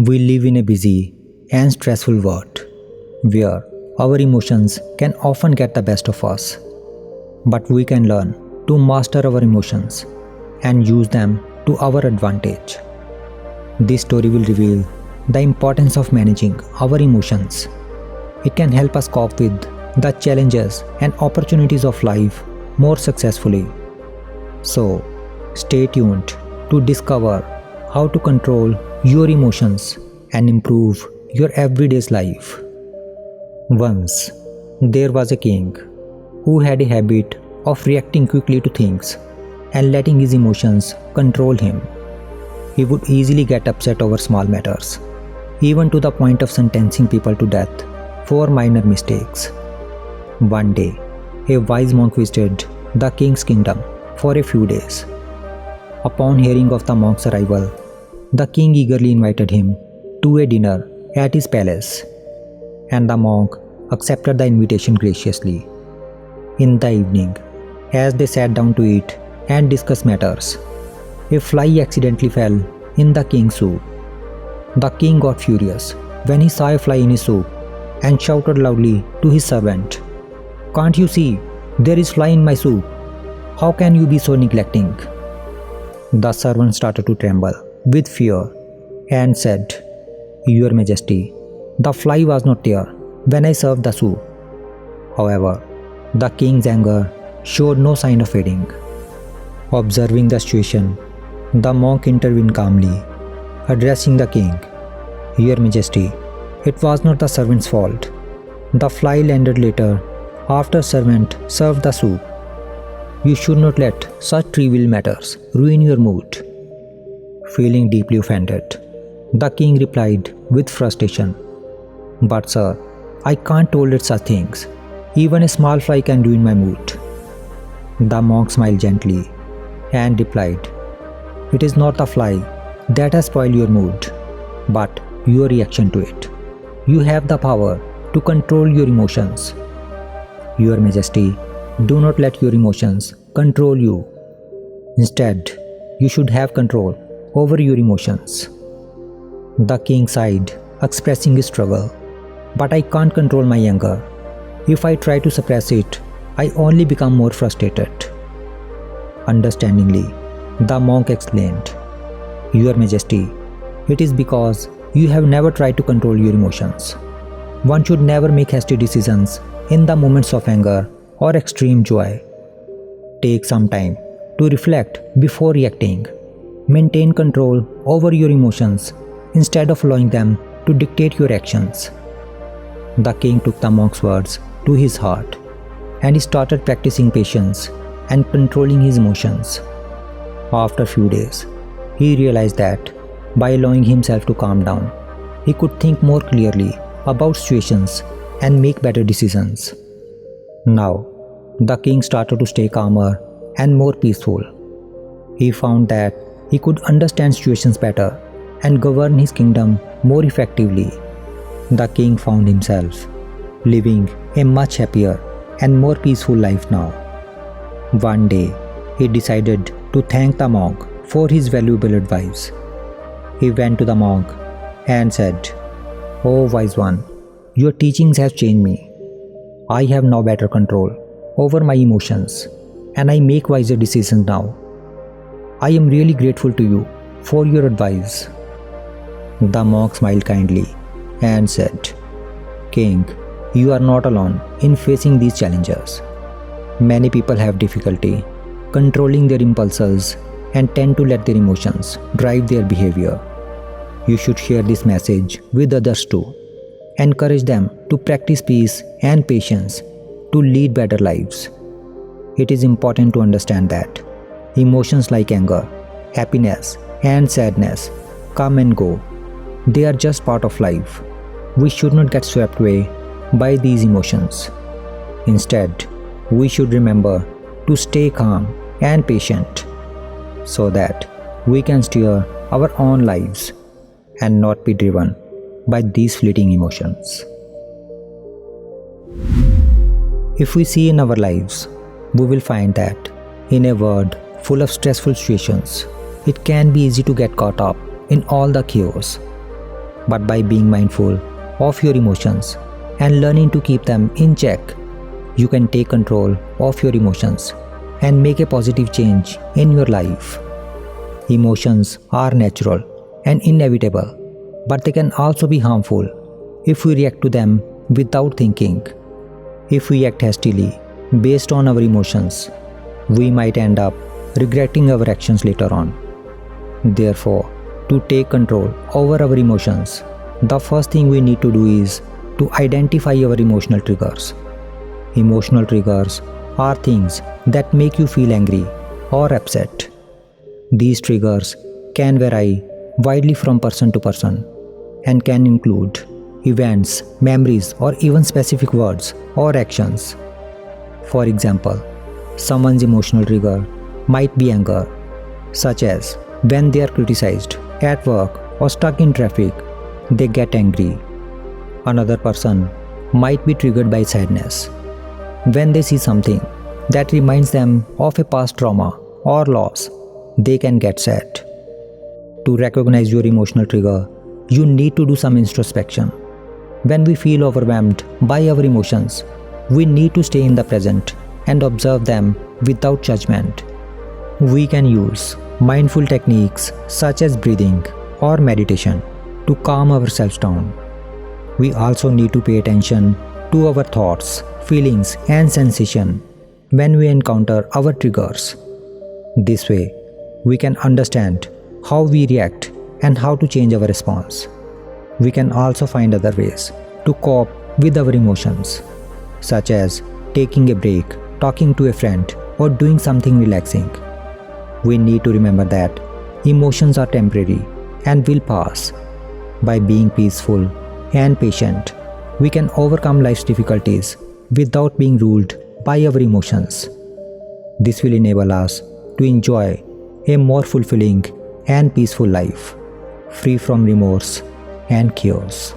We live in a busy and stressful world where our emotions can often get the best of us. But we can learn to master our emotions and use them to our advantage. This story will reveal the importance of managing our emotions. It can help us cope with the challenges and opportunities of life more successfully. So, stay tuned to discover how to control your emotions and improve your everyday's life. Once, there was a king who had a habit of reacting quickly to things and letting his emotions control him. He would easily get upset over small matters, even to the point of sentencing people to death for minor mistakes. One day, a wise monk visited the king's kingdom for a few days. Upon hearing of the monk's arrival, the king eagerly invited him to a dinner at his palace, and the monk accepted the invitation graciously. In the evening, as they sat down to eat and discuss matters, a fly accidentally fell in the king's soup. The king got furious when he saw a fly in his soup and shouted loudly to his servant, "Can't you see? There is fly in my soup. How can you be so neglecting?" The servant started to tremble with fear and said, "Your Majesty, the fly was not there when I served the soup." However, the king's anger showed no sign of fading. Observing the situation, the monk intervened calmly, addressing the king, "Your Majesty, it was not the servant's fault. The fly landed later after servant served the soup. You should not let such trivial matters ruin your mood." Feeling deeply offended, the king replied with frustration, "But sir, I can't tolerate such things. Even a small fly can ruin my mood." The monk smiled gently and replied, "It is not the fly that has spoiled your mood, but your reaction to it. You have the power to control your emotions. Your Majesty, do not let your emotions control you. Instead, you should have control over your emotions." The king sighed, expressing his struggle. "But I can't control my anger. If I try to suppress it, I only become more frustrated." Understandingly, the monk explained, "Your Majesty, it is because you have never tried to control your emotions. One should never make hasty decisions in the moments of anger or extreme joy. Take some time to reflect before reacting. Maintain control over your emotions instead of allowing them to dictate your actions." The king took the monk's words to his heart, and he started practicing patience and controlling his emotions. After a few days, he realized that by allowing himself to calm down, he could think more clearly about situations and make better decisions. Now, the king started to stay calmer and more peaceful. He found that he could understand situations better and govern his kingdom more effectively. The king found himself living a much happier and more peaceful life now. One day, he decided to thank the monk for his valuable advice. He went to the monk and said, "Oh wise one, your teachings have changed me. I have now better control over my emotions and I make wiser decisions now. I am really grateful to you for your advice." The monk smiled kindly and said, "King, you are not alone in facing these challenges. Many people have difficulty controlling their impulses and tend to let their emotions drive their behavior. You should share this message with others too. Encourage them to practice peace and patience to lead better lives. It is important to understand that emotions like anger, happiness, and sadness come and go. They are just part of life. We should not get swept away by these emotions. Instead, we should remember to stay calm and patient so that we can steer our own lives and not be driven by these fleeting emotions." If we see in our lives, we will find that in a world full of stressful situations, it can be easy to get caught up in all the chaos. But by being mindful of your emotions and learning to keep them in check, you can take control of your emotions and make a positive change in your life. Emotions are natural and inevitable, but they can also be harmful if we react to them without thinking. If we act hastily based on our emotions, we might end up regretting our actions later on. Therefore, to take control over our emotions, the first thing we need to do is to identify our emotional triggers. Emotional triggers are things that make you feel angry or upset. These triggers can vary widely from person to person and can include events, memories, or even specific words or actions. For example, someone's emotional trigger might be anger, such as when they are criticized at work or stuck in traffic, they get angry. Another person might be triggered by sadness. When they see something that reminds them of a past trauma or loss, they can get sad. To recognize your emotional trigger, you need to do some introspection. When we feel overwhelmed by our emotions, we need to stay in the present and observe them without judgment. We can use mindful techniques such as breathing or meditation to calm ourselves down. We also need to pay attention to our thoughts, feelings, and sensation when we encounter our triggers. This way, we can understand how we react and how to change our response. We can also find other ways to cope with our emotions, such as taking a break, talking to a friend, or doing something relaxing. We need to remember that emotions are temporary and will pass. By being peaceful and patient, we can overcome life's difficulties without being ruled by our emotions. This will enable us to enjoy a more fulfilling and peaceful life, free from remorse and chaos.